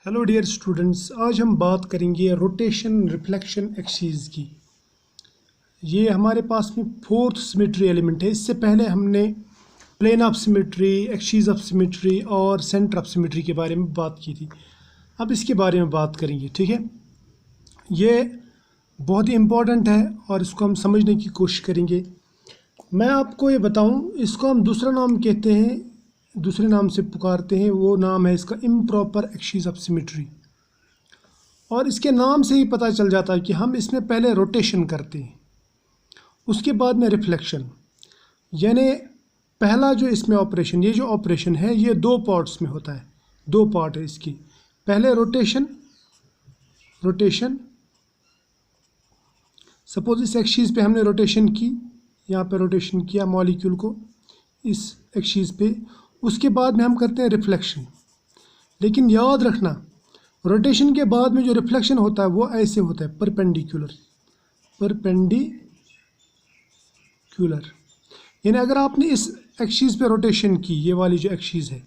Hello dear students, आज हम बात करेंगे रोटेशन रिफ्लेक्शन एक्सिस की। ये हमारे पास में फोर्थ सिमेट्री एलिमेंट है। इससे पहले हमने plane of symmetry, axis of symmetry और सेंटर ऑफ सिमेट्री के बारे में बात की थी। अब इसके बारे में बात करेंगे, ठीक है। ये बहुत ही इम्पोर्टेंट है और इसको हम समझने की कोशिश करेंगे। मैं आपको ये बताऊं, इसको हम दूसरा नाम कहते हैं, दूसरे नाम से पुकारते हैं। वो नाम है इसका इम्प्रॉपर एक्सिस ऑफ सिमेट्री। और इसके नाम से ही पता चल जाता है कि हम इसमें पहले रोटेशन करते हैं, उसके बाद में रिफ्लेक्शन। यानी पहला जो इसमें ऑपरेशन, ये जो ऑपरेशन है ये दो पार्ट्स में होता है। दो पार्ट है इसकी। पहले रोटेशन सपोज इस एक्सिस पे हमने रोटेशन की, यहाँ पे रोटेशन किया मॉलिक्यूल को इस एक्सिस पे। उसके बाद में हम करते हैं रिफ्लेक्शन। लेकिन याद रखना, रोटेशन के बाद में जो रिफ्लेक्शन होता है वो ऐसे होता है, परपेंडिकुलर। यानी अगर आपने इस एक्सिस पे रोटेशन की, ये वाली जो एक्सिस है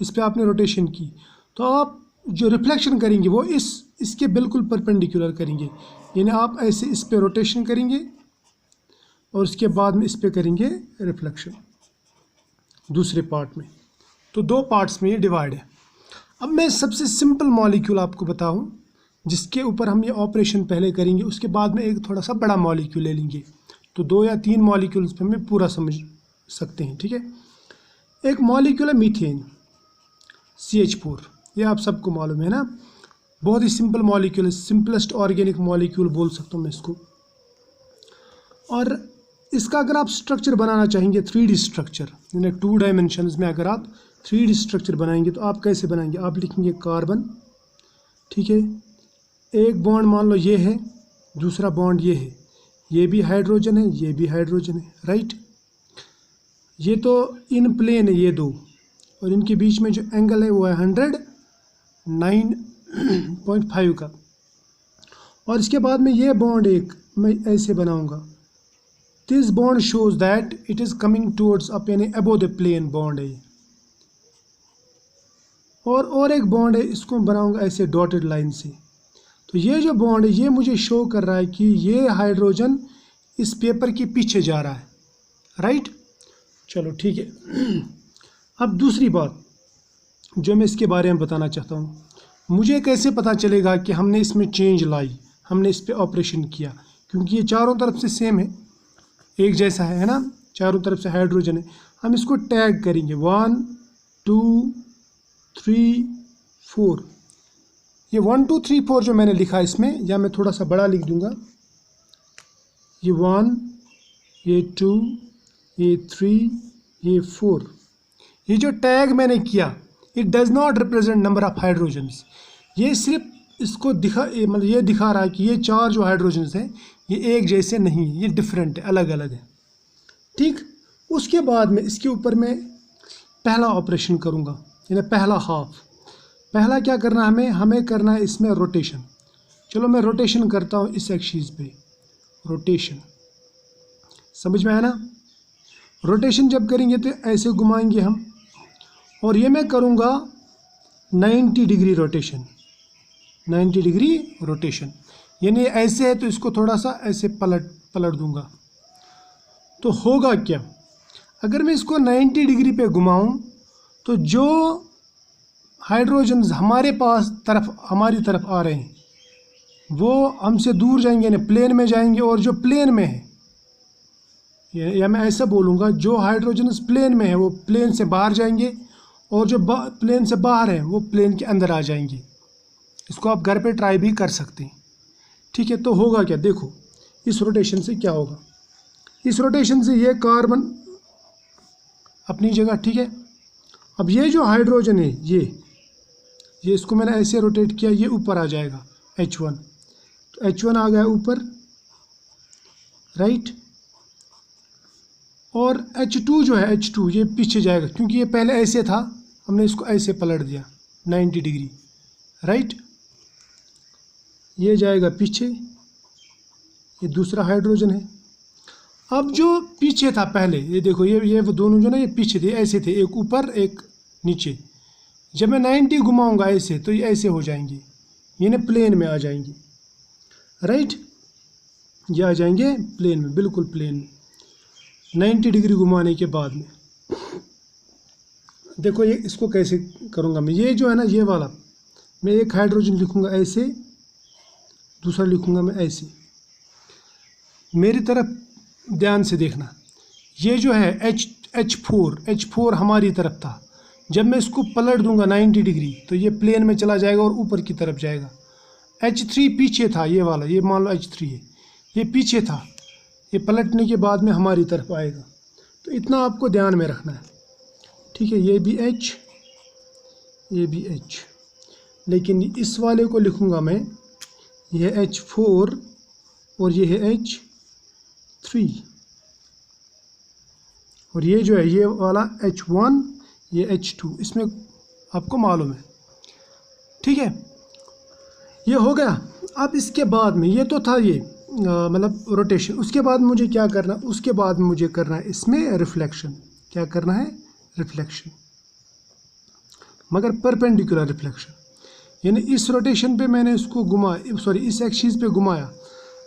इस पे आपने रोटेशन की, तो आप जो रिफ्लेक्शन करेंगे वो इसके बिल्कुल परपेंडिकुलर करेंगे। यानी आप ऐसे इस पे रोटेशन करेंगे और उसके बाद में इस पे करेंगे रिफ्लेक्शन दूसरे पार्ट में। तो दो पार्ट्स में ये डिवाइड है। अब मैं सबसे सिंपल मॉलिक्यूल आपको बताऊं जिसके ऊपर हम ये ऑपरेशन पहले करेंगे, उसके बाद में एक थोड़ा सा बड़ा मॉलिक्यूल ले लेंगे। तो 2 या 3 मॉलिक्यूल्स पे हमें पूरा समझ सकते हैं, ठीक है। एक मॉलिक्यूल है मीथेन, CH4। ये आप सबको मालूम है ना, बहुत ही सिंपल मॉलिक्यूल है, सिंपलेस्ट ऑर्गेनिक मॉलिक्यूल बोल सकता हूँ मैं इसको। और इसका अगर आप स्ट्रक्चर बनाना चाहेंगे, 3D स्ट्रक्चर, यानी 2 डायमेंशंस में अगर आप 3D स्ट्रक्चर बनाएंगे तो आप कैसे बनाएंगे? आप लिखेंगे कार्बन, ठीक है। एक बॉन्ड मान लो ये है, दूसरा बॉन्ड ये है, ये भी हाइड्रोजन है, ये भी हाइड्रोजन है, राइट। ये तो इन प्लेन है ये दो, और इनके बीच में जो एंगल है वो है 109.5 का। और इसके बाद में ये बॉन्ड एक मैं ऐसे बनाऊंगा। This bond shows that it is coming towards up, यानी अबोव द प्लेन बॉन्ड है। और एक बॉन्ड है, इसको बनाऊंगा ऐसे डॉटेड लाइन से। तो ये जो बॉन्ड है ये मुझे शो कर रहा है कि ये हाइड्रोजन इस पेपर के पीछे जा रहा है, राइट। चलो ठीक है। अब दूसरी बात जो मैं इसके बारे में बताना चाहता हूँ, मुझे कैसे पता चलेगा कि हमने इसमें चेंज लाई, हमने इस पर ऑपरेशन किया? क्योंकि ये चारों तरफ से सेम है, एक जैसा है ना, चारों तरफ से हाइड्रोजन है। हम इसको टैग करेंगे 1 2 3 4। ये 1 2 3 4 जो मैंने लिखा इसमें, या मैं थोड़ा सा बड़ा लिख दूंगा, ये 1, ये 2, ये 3, ये 4। ये जो टैग मैंने किया, it does not represent number of hydrogens. ये सिर्फ इसको मतलब ये दिखा रहा है कि ये 4 जो हाइड्रोजन्स हैं ये एक जैसे नहीं है, ये डिफरेंट है, अलग अलग है, ठीक। उसके बाद में इसके ऊपर मैं पहला ऑपरेशन करूँगा, यानी पहला हाफ। पहला क्या करना है हमें करना है इसमें रोटेशन। चलो मैं रोटेशन करता हूँ इस एक्सिस पे, रोटेशन समझ में आया ना। रोटेशन जब करेंगे तो ऐसे घुमाएंगे हम, और ये मैं करूँगा 90 डिग्री रोटेशन, 90 डिग्री रोटेशन। यानी ऐसे है तो इसको थोड़ा सा ऐसे पलट दूंगा। तो होगा क्या, अगर मैं इसको 90 डिग्री पे घुमाऊं तो जो हाइड्रोजन हमारी तरफ आ रहे हैं वो हमसे दूर जाएंगे, यानी प्लेन में जाएंगे। और जो प्लेन में है, या मैं ऐसा बोलूँगा, जो हाइड्रोजन प्लेन में है वो प्लेन से बाहर जाएंगे, और जो प्लेन से बाहर है वो प्लेन के अंदर आ जाएंगे। इसको आप घर पे ट्राई भी कर सकते हैं, ठीक है। तो होगा क्या, देखो इस रोटेशन से क्या होगा। इस रोटेशन से ये कार्बन अपनी जगह, ठीक है। अब ये जो हाइड्रोजन है ये इसको मैंने ऐसे रोटेट किया, ये ऊपर आ जाएगा H1। तो H1 आ गया ऊपर, राइट। और H2 जो है, H2 ये पीछे जाएगा, क्योंकि ये पहले ऐसे था, हमने इसको ऐसे पलट दिया 90 डिग्री, राइट। ये जाएगा पीछे, ये दूसरा हाइड्रोजन है। अब जो पीछे था पहले, ये देखो ये दोनों जो ना ये पीछे थे, ऐसे थे, एक ऊपर एक नीचे, जब मैं 90 घुमाऊंगा ऐसे तो ये ऐसे हो जाएंगे, यानी प्लेन में आ जाएंगे, राइट, ये आ जाएंगे प्लेन में, बिल्कुल प्लेन में 90 डिग्री घुमाने के बाद में। देखो ये इसको कैसे करूँगा मैं, ये जो है ना ये वाला, मैं एक हाइड्रोजन लिखूँगा ऐसे, दूसरा लिखूँगा मैं ऐसे। मेरी तरफ ध्यान से देखना, ये जो है H4 हमारी तरफ था। जब मैं इसको पलट दूंगा 90 डिग्री तो ये प्लेन में चला जाएगा और ऊपर की तरफ जाएगा। H3 पीछे था, ये वाला, ये मान लो H3 है, ये पीछे था, ये पलटने के बाद में हमारी तरफ आएगा। तो इतना आपको ध्यान में रखना है, ठीक है। ये भी H, ये भी H, लेकिन इस वाले को लिखूंगा मैं, ये है H4 और ये है H3, और ये जो है ये वाला H1, ये H2, इसमें आपको मालूम है, ठीक है। ये हो गया। अब इसके बाद में ये तो था ये मतलब रोटेशन, उसके बाद मुझे क्या करना, उसके बाद मुझे करना है इसमें रिफ्लेक्शन। क्या करना है? रिफ्लेक्शन, मगर परपेंडिकुलर रिफ्लेक्शन, यानी इस रोटेशन पे मैंने इसको घुमाया, सॉरी इस एक्सिस पे घुमाया।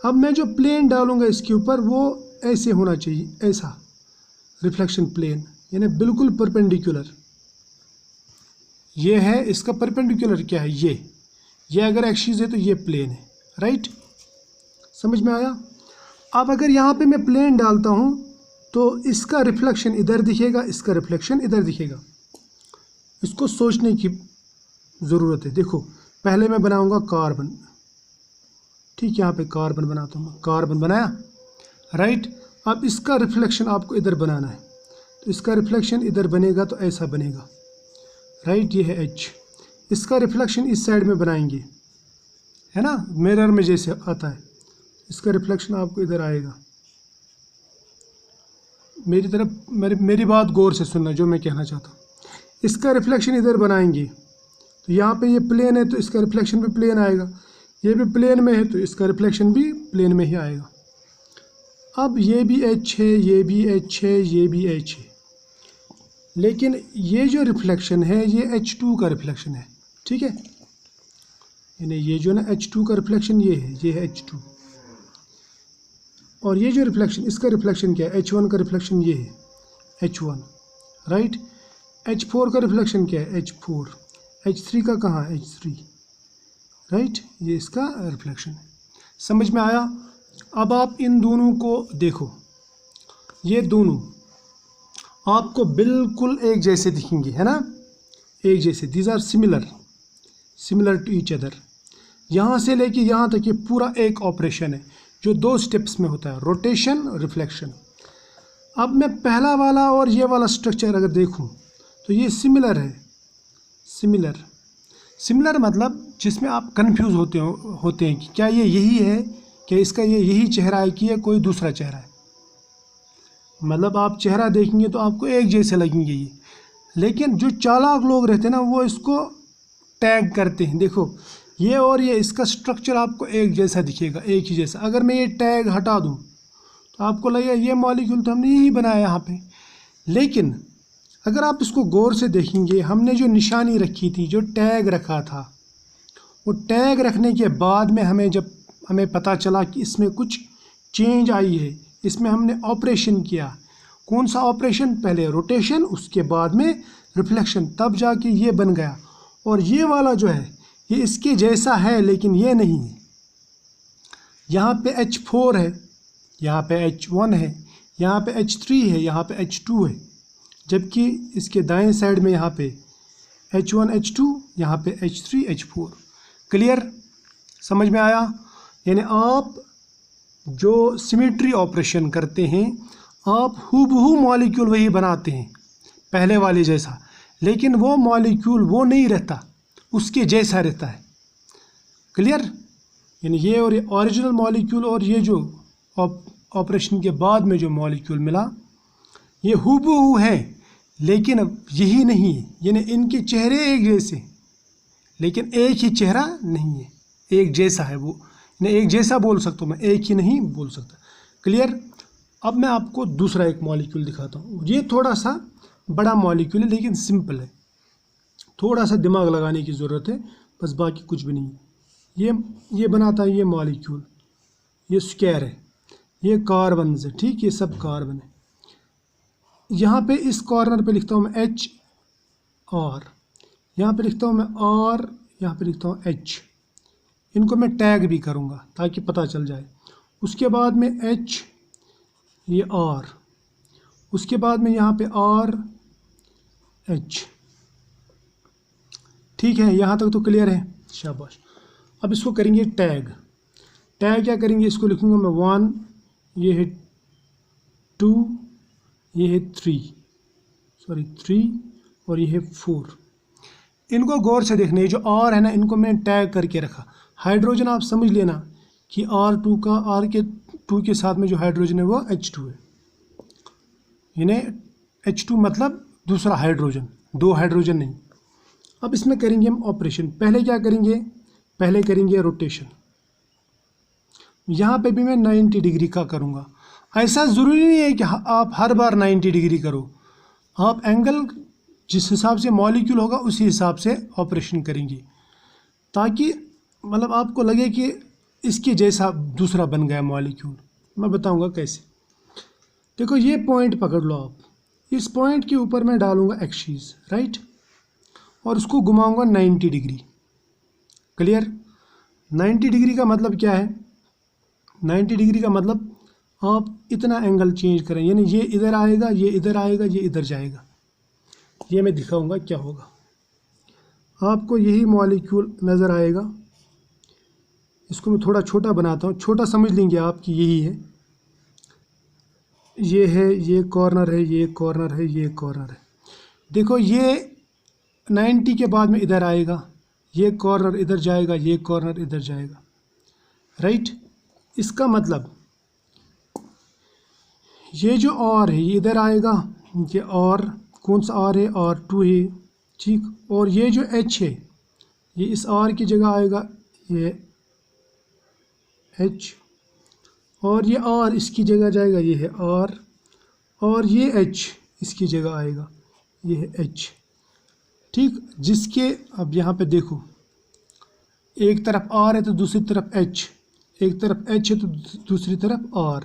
अब मैं जो प्लेन डालूंगा इसके ऊपर वो ऐसे होना चाहिए, ऐसा रिफ्लेक्शन प्लेन, यानी बिल्कुल परपेंडिकुलर। ये है इसका परपेंडिकुलर, क्या है ये अगर एक्सिस है तो ये प्लेन है, राइट, समझ में आया। अब अगर यहाँ पे मैं प्लेन डालता हूँ तो इसका रिफ्लेक्शन इधर दिखेगा, इसका रिफ्लेक्शन इधर दिखेगा। इसको सोचने की ज़रूरत है। देखो पहले मैं बनाऊंगा कार्बन, ठीक, यहाँ पे कार्बन बनाता हूँ, कार्बन बनाया, राइट। अब इसका रिफ्लेक्शन आपको इधर बनाना है, तो इसका रिफ्लेक्शन इधर बनेगा तो ऐसा बनेगा, राइट, ये है H। इसका रिफ्लेक्शन इस साइड में बनाएंगे, है ना, मिरर में जैसे आता है, इसका रिफ्लेक्शन आपको इधर आएगा। मेरी तरफ मेरी बात गौर से सुनना जो मैं कहना चाहता हूँ। इसका रिफ्लेक्शन इधर बनाएंगे तो यहाँ पे ये प्लेन है तो इसका रिफ्लेक्शन भी प्लेन आएगा, ये भी प्लेन में है तो इसका रिफ्लेक्शन भी प्लेन में ही आएगा। अब ये भी H है, ये भी H है, ये भी H है, लेकिन ये जो रिफ्लेक्शन है ये H2 का रिफ्लेक्शन है, ठीक है, यानी ये जो ना H2 का रिफ्लेक्शन ये है H2, और ये जो रिफ्लेक्शन, इसका रिफ्लेक्शन क्या है, H1 का रिफ्लेक्शन ये है H1, राइट। H4 का रिफ्लेक्शन क्या है, H4। H3 का कहाँ है, H3, राइट, ये इसका रिफ्लेक्शन है। समझ में आया। अब आप इन दोनों को देखो, ये दोनों आपको बिल्कुल एक जैसे दिखेंगे, है ना, एक जैसे, these are similar to each other. यहाँ से लेके यहाँ तक ये पूरा एक ऑपरेशन है जो 2 स्टेप्स में होता है, रोटेशन, रिफ्लेक्शन। अब मैं पहला वाला और ये वाला स्ट्रक्चर अगर देखूं तो ये सिमिलर है, सिमिलर मतलब जिसमें आप कंफ्यूज होते हैं कि क्या ये यही है, क्या इसका ये यही चेहरा है कि ये कोई दूसरा चेहरा है। मतलब आप चेहरा देखेंगे तो आपको एक जैसे लगेंगे ये, लेकिन जो चालाक लोग रहते हैं ना वो इसको टैग करते हैं। देखो ये और ये, इसका स्ट्रक्चर आपको एक जैसा दिखेगा, एक ही जैसा। अगर मैं ये टैग हटा दूं तो आपको लगेगा ये मॉलिक्यूल तो हमने यही बनाया यहाँ पे, लेकिन अगर आप इसको गौर से देखेंगे, हमने जो निशानी रखी थी, जो टैग रखा था, वो टैग रखने के बाद में हमें पता चला कि इसमें कुछ चेंज आई है, इसमें हमने ऑपरेशन किया। कौन सा ऑपरेशन? पहले रोटेशन, उसके बाद में रिफ्लेक्शन, तब जाके ये बन गया। और ये वाला जो है ये इसके जैसा है लेकिन ये नहीं है। यहाँ पे H4 है, यहाँ पे H1 है, यहाँ पे H3 है, यहाँ पे H2 है, जबकि इसके दाएं साइड में यहाँ पे H1 H2, यहाँ पे H3 H4। क्लियर, समझ में आया। यानी आप जो सिमेट्री ऑपरेशन करते हैं, आप हूबहू मॉलिक्यूल वही बनाते हैं पहले वाले जैसा, लेकिन वो मॉलिक्यूल वो नहीं रहता, उसके जैसा रहता है। क्लियर, यानी ये और ये ओरिजिनल मॉलिक्यूल और ये जो ऑपरेशन के बाद में जो मॉलिक्यूल मिला ये हूबहू है, लेकिन यही नहीं है। यानी इनके चेहरे एक जैसे, लेकिन एक ही चेहरा नहीं है, एक जैसा है वो। यानी एक जैसा बोल सकता हूँ मैं, एक ही नहीं बोल सकता। क्लियर। अब मैं आपको दूसरा एक मॉलिक्यूल दिखाता हूँ। ये थोड़ा सा बड़ा मॉलिक्यूल है लेकिन सिंपल है। थोड़ा सा दिमाग लगाने की ज़रूरत है, बस बाकी कुछ भी नहीं। ये बनाता है ये मॉलिक्यूल, ये स्क्वायर है, ये कार्बन है, ठीक, ये सब कार्बन है। यहाँ पे इस कॉर्नर पे लिखता हूँ मैं एच और यहाँ पे लिखता हूँ मैं आर, यहाँ पे लिखता हूँ एच। इनको मैं टैग भी करूँगा ताकि पता चल जाए। उसके बाद में एच, ये आर, उसके बाद में यहाँ पे आर एच। ठीक है, यहाँ तक तो क्लियर है, शाबाश। अब इसको करेंगे टैग। टैग क्या करेंगे, इसको लिखूँगा मैं 1, ये है 2, ये है 3 और ये है 4। इनको गौर से देखना, ये जो आर है ना, इनको मैंने टैग करके रखा। हाइड्रोजन आप समझ लेना कि आर के 2 के साथ में जो हाइड्रोजन है वो H2 है, यानी H2 मतलब दूसरा हाइड्रोजन, 2 हाइड्रोजन नहीं। अब इसमें करेंगे हम ऑपरेशन। पहले क्या करेंगे, पहले करेंगे रोटेशन। यहाँ पे भी मैं 90 डिग्री का करूँगा। ऐसा ज़रूरी नहीं है कि आप हर बार 90 डिग्री करो, आप एंगल जिस हिसाब से मॉलिक्यूल होगा उसी हिसाब से ऑपरेशन करेंगे, ताकि मतलब आपको लगे कि इसके जैसा दूसरा बन गया मॉलिक्यूल। मैं बताऊंगा कैसे। देखो ये पॉइंट पकड़ लो आप, इस पॉइंट के ऊपर मैं डालूंगा एक्सिस, राइट, और उसको घुमाऊंगा 90 डिग्री। क्लियर? 90 डिग्री का मतलब क्या है, 90 डिग्री का मतलब आप इतना एंगल चेंज करें, यानी ये इधर आएगा, ये इधर आएगा, ये इधर जाएगा। ये मैं दिखाऊंगा क्या होगा। आपको यही मॉलिक्यूल नज़र आएगा। इसको मैं थोड़ा छोटा बनाता हूँ, छोटा समझ लेंगे आप कि यही है, ये है, ये कॉर्नर है, ये कॉर्नर है, ये कॉर्नर है। देखो ये 90 के बाद में इधर आएगा, ये कॉर्नर इधर जाएगा, ये कॉर्नर इधर जाएगा, राइट। इसका मतलब ये जो आर है ये इधर आएगा, ये आर कौन सा आर है, R2 है, ठीक। और ये जो H है ये इस R की जगह आएगा, ये H, और ये R इसकी जगह जाएगा, ये है R, और ये H इसकी जगह आएगा, ये है H, ठीक। जिसके अब यहाँ पे देखो, एक तरफ R है तो दूसरी तरफ H, एक तरफ H है तो दूसरी तरफ R,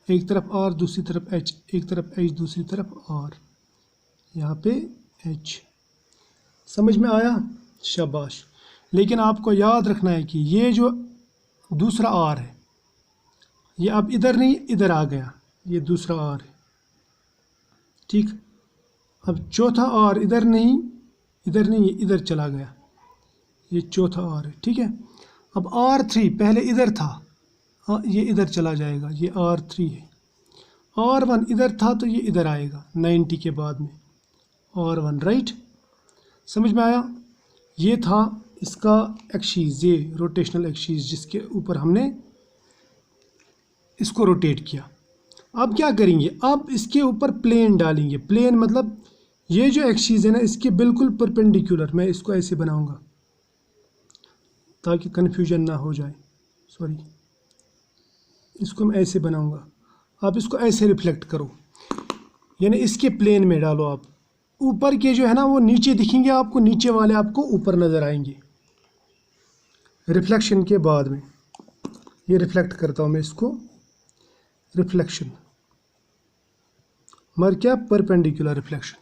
एक तरफ R दूसरी तरफ H, एक तरफ H दूसरी तरफ R, यहाँ पे H। समझ में आया? शाबाश। लेकिन आपको याद रखना है कि ये जो दूसरा R है ये अब इधर नहीं इधर आ गया, ये दूसरा R है, ठीक। अब चौथा R इधर नहीं इधर चला गया, ये चौथा R है, ठीक है। अब R3 पहले इधर था, ये इधर चला जाएगा, ये R3 है। R1 इधर था तो ये इधर आएगा 90 के बाद में, R1, राइट। समझ में आया? ये था इसका एक्सिस, ये रोटेशनल एक्सिस जिसके ऊपर हमने इसको रोटेट किया। अब क्या करेंगे, अब इसके ऊपर प्लेन डालेंगे। प्लेन मतलब ये जो एक्सिस है ना, इसके बिल्कुल परपेंडिकुलर। मैं इसको ऐसे बनाऊंगा ताकि कन्फ्यूजन ना हो जाए, सॉरी, इसको मैं ऐसे बनाऊंगा। आप इसको ऐसे रिफ्लेक्ट करो, यानी इसके प्लेन में डालो आप। ऊपर के जो है ना वो नीचे दिखेंगे आपको, नीचे वाले आपको ऊपर नज़र आएंगे रिफ्लेक्शन के बाद में। ये रिफ्लेक्ट करता हूँ मैं इसको, रिफ्लेक्शन मगर क्या, परपेंडिकुलर रिफ्लेक्शन,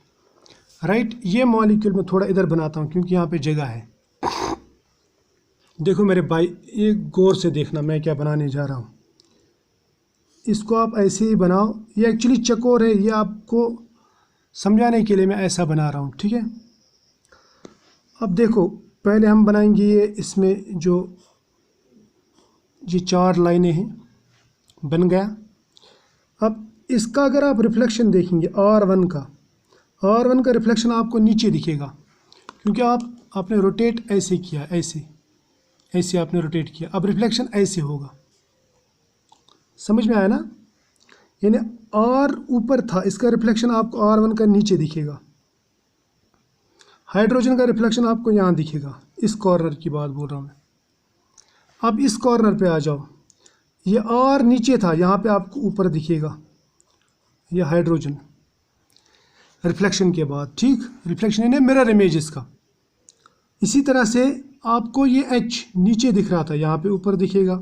राइट। ये मॉलिक्यूल में थोड़ा इधर बनाता हूँ क्योंकि यहाँ पे जगह है। देखो मेरे भाई, ये गौर से देखना मैं क्या बनाने जा रहा हूँ। इसको आप ऐसे ही बनाओ, ये एक्चुअली चकोर है, ये आपको समझाने के लिए मैं ऐसा बना रहा हूँ, ठीक है। अब देखो पहले हम बनाएंगे ये, इसमें जो ये 4 लाइनें हैं, बन गया। अब इसका अगर आप रिफ्लेक्शन देखेंगे R1 का रिफ्लेक्शन आपको नीचे दिखेगा क्योंकि आपने रोटेट ऐसे किया, ऐसे आपने रोटेट किया। अब रिफ्लेक्शन ऐसे होगा, समझ में आया ना। यानी R ऊपर था, इसका रिफ्लेक्शन आपको R1 का नीचे दिखेगा। हाइड्रोजन का रिफ्लेक्शन आपको यहाँ दिखेगा, इस कॉर्नर की बात बोल रहा हूँ मैं। अब इस कॉर्नर पे आ जाओ, ये R नीचे था, यहाँ पे आपको ऊपर दिखेगा ये हाइड्रोजन रिफ्लेक्शन के बाद, ठीक। रिफ्लेक्शन यानी मिरर इमेज इसका, इसी तरह से आपको ये H नीचे दिख रहा था, यहाँ पे ऊपर दिखेगा,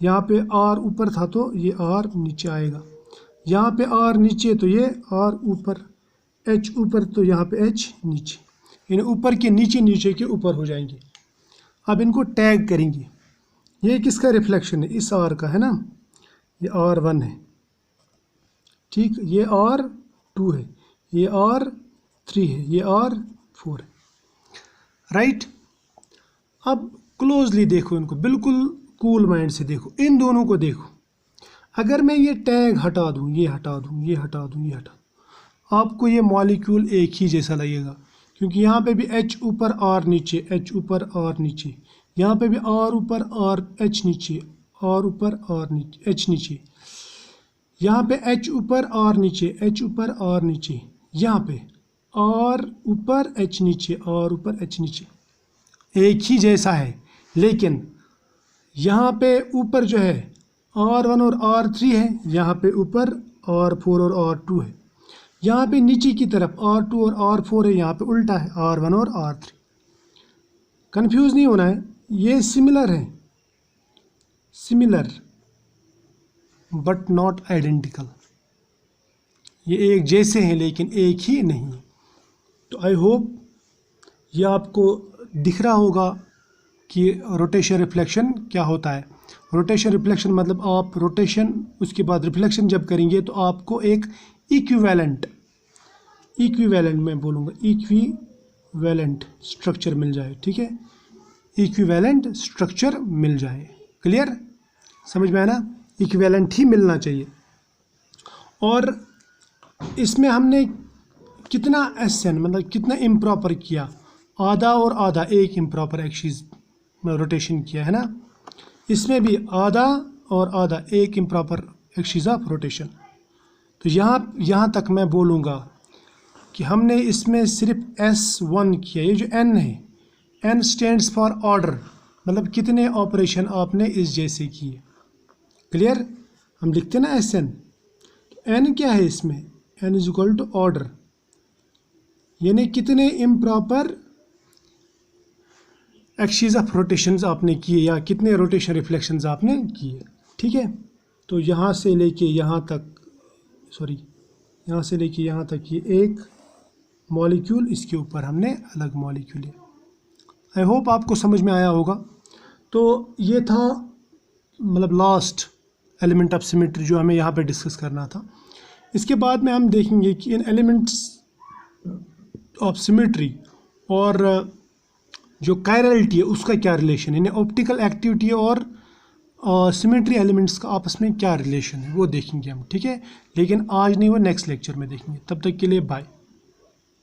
यहाँ पे R ऊपर था तो ये R नीचे आएगा, यहाँ पे R नीचे तो ये R ऊपर, H ऊपर तो यहाँ पे H नीचे, यानी ऊपर के नीचे, नीचे के ऊपर हो जाएंगे। अब इनको टैग करेंगे। ये किसका रिफ्लेक्शन है? इस R का है ना, ये R1 है, ठीक, ये R2 है, ये R3 है, ये R4 है, राइट। अब क्लोजली देखो इनको, बिल्कुल कूल माइंड से देखो, इन दोनों को देखो। अगर मैं ये टैग हटा दूँ, ये हटा दूँ, ये हटा दूँ, ये हटा दूँ, आपको ये मॉलिक्यूल एक ही जैसा लगेगा, क्योंकि यहाँ पे भी H ऊपर R नीचे, H ऊपर R नीचे, यहाँ पे भी R ऊपर R H नीचे, R ऊपर R नीचे, H नीचे, यहाँ पे H ऊपर R नीचे, H ऊपर R नीचे, यहाँ पे R ऊपर H नीचे, R ऊपर H नीचे, एक ही जैसा है। लेकिन यहाँ पे ऊपर जो है R1 और R3 है, यहाँ पे ऊपर R4 और R2 है, यहाँ पे नीचे की तरफ R2 और R4 है, यहाँ पे उल्टा है R1 और R3। कंफ्यूज नहीं होना है, ये सिमिलर है, सिमिलर बट नॉट आइडेंटिकल, ये एक जैसे हैं लेकिन एक ही नहीं। तो आई होप ये आपको दिख रहा होगा कि रोटेशन रिफ्लेक्शन क्या होता है। रोटेशन रिफ्लेक्शन मतलब आप रोटेशन उसके बाद रिफ्लेक्शन जब करेंगे तो आपको एक इक्विवेलेंट मैं बोलूँगा इक्विवेलेंट स्ट्रक्चर मिल जाए, ठीक है, इक्विवेलेंट स्ट्रक्चर मिल जाए। क्लियर, समझ में आया ना? इक्विवेलेंट ही मिलना चाहिए। और इसमें हमने कितना SN मतलब कितना इम्प्रॉपर किया, आधा और आधा, एक इम्प्रॉपर एक्सिस में रोटेशन किया है ना। इसमें भी आधा और आधा, एक इम्प्रॉपर एक्सिस ऑफ रोटेशन। तो यहाँ तक मैं बोलूँगा कि हमने इसमें सिर्फ S1 किया। ये जो N है, N स्टैंड्स फॉर ऑर्डर, मतलब कितने ऑपरेशन आपने इस जैसे किए। क्लियर, हम लिखते हैं ना SN, N क्या है इसमें, N is equal to order, यानी कितने इम्प्रॉपर एक्सिस ऑफ रोटेशंस आपने किए या कितने रोटेशन रिफ्लेक्शंस आपने किए, ठीक है। तो यहाँ से लेके यहाँ तक, यहाँ से लेके यहाँ तक ये एक मॉलिक्यूल, इसके ऊपर हमने अलग मॉलिक्यूल है। आई होप आपको समझ में आया होगा। तो ये था मतलब लास्ट एलिमेंट ऑफ सिमेट्री जो हमें यहाँ पे डिस्कस करना था। इसके बाद में हम देखेंगे कि इन एलिमेंट्स ऑफ सिमेट्री और जो कायरलिटी है उसका क्या रिलेशन है, यानी ऑप्टिकल एक्टिविटी और सिमेट्री एलिमेंट्स का आपस में क्या रिलेशन है वो देखेंगे हम, ठीक है। लेकिन आज नहीं, वो नेक्स्ट लेक्चर में देखेंगे। तब तक के लिए बाय।